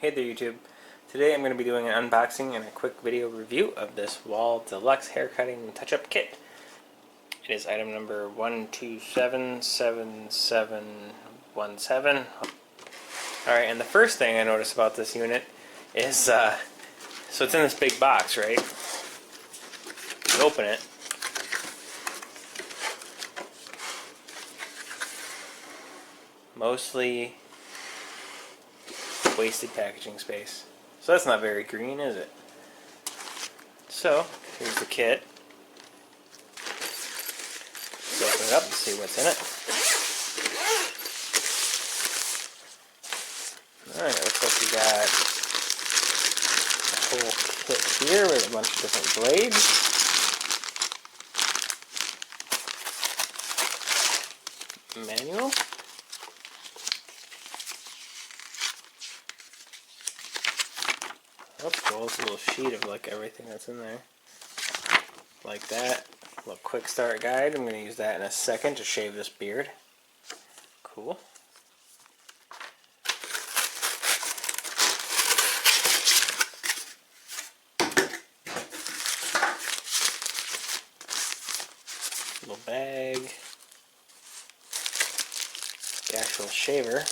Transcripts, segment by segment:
Hey there YouTube. Today I'm going to be doing an unboxing and a quick video review of this Wahl Deluxe haircutting touch-up kit. It is item number 1277717. Alright, and the first thing I noticed about this unit is, so it's in this big box, right? You open it. Mostly wasted packaging space. So that's not very green, is it? So, here's the kit. Let's open it up and see what's in it. Alright, looks like we got a whole kit here with a bunch of different blades. Manual. Oh, cool. It's a little sheet of like everything that's in there. Like that. A little quick start guide. I'm going to use that in a second to shave this beard. Cool. Little bag. The actual shaver.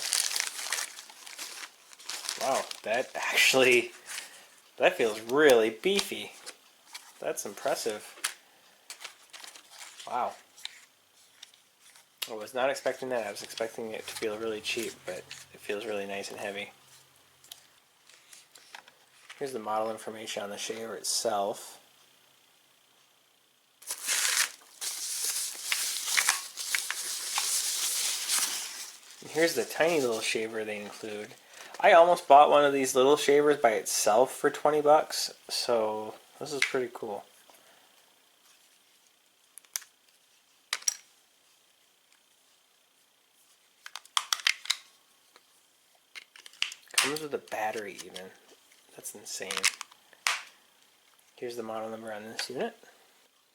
Wow, that feels really beefy. That's impressive. Wow. I was not expecting that. I was expecting it to feel really cheap, but it feels really nice and heavy. Here's the model information on the shaver itself. And here's the tiny little shaver they include. I almost bought one of these little shavers by itself for 20 bucks, so this is pretty cool. Comes with a battery even. That's insane. Here's the model number on this unit. It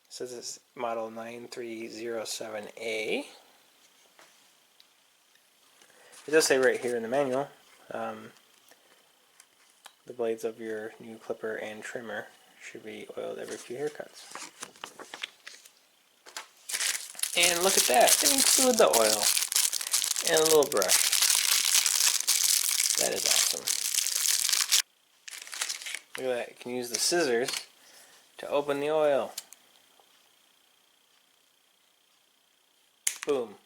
says it's model 9307A. It does say right here in the manual, the blades of your new clipper and trimmer should be oiled every few haircuts. And look at that, they include the oil and a little brush. That is awesome. Look at that, you can use the scissors to open the oil. Boom.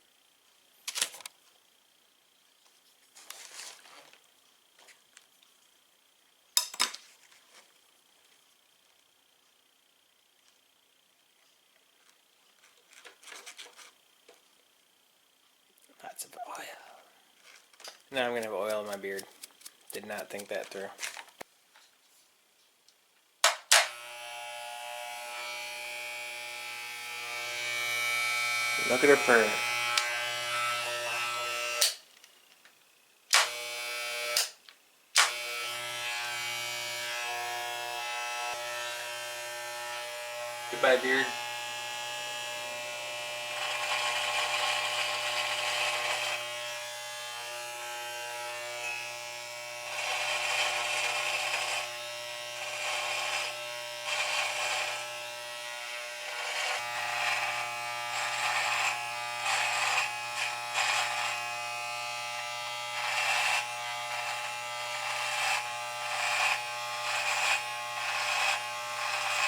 Lots of oil. Now I'm going to have oil in my beard. Did not think that through. Look at her purr. Goodbye, beard.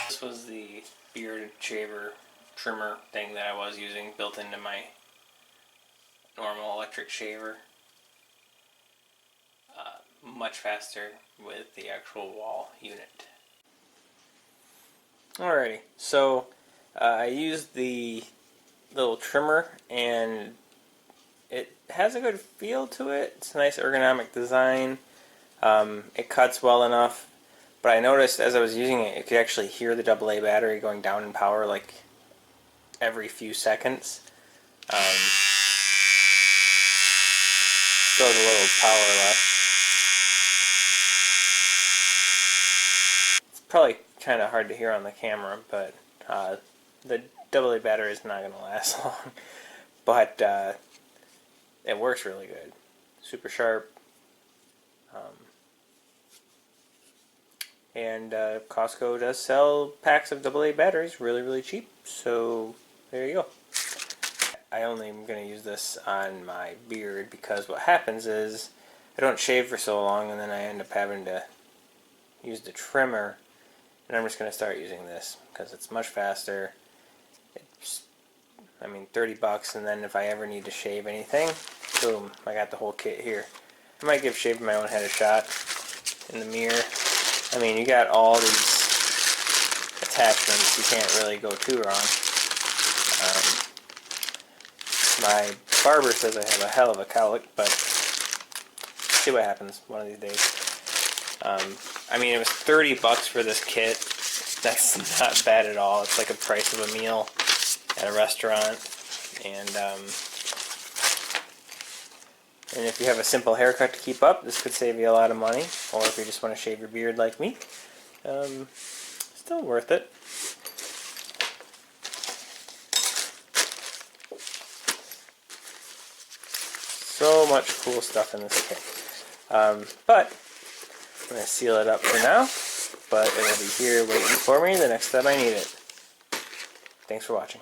This was the beard shaver trimmer thing that I was using built into my normal electric shaver. Much faster with the actual Wahl unit. Alrighty, so I used the little trimmer and it has a good feel to it. It's a nice ergonomic design. It cuts well enough. But I noticed as I was using it, you could actually hear the AA battery going down in power like every few seconds. Still has a little power left. It's probably kind of hard to hear on the camera, but the AA battery is not going to last long. But it works really good. Super sharp. And Costco does sell packs of AA batteries really, really cheap. So there you go. I only am going to use this on my beard because what happens is I don't shave for so long and then I end up having to use the trimmer. And I'm just going to start using this because it's much faster. It's, I mean, $30, and then if I ever need to shave anything, boom, I got the whole kit here. I might give shaving my own head a shot in the mirror. I mean, you got all these attachments. You can't really go too wrong. My barber says I have a hell of a cowlick, but see what happens one of these days. I mean, it was $30 for this kit. That's not bad at all. It's like the price of a meal at a restaurant. And if you have a simple haircut to keep up, this could save you a lot of money. Or if you just want to shave your beard like me, still worth it. So much cool stuff in this kit. But I'm going to seal it up for now. But it will be here waiting for me the next time I need it. Thanks for watching.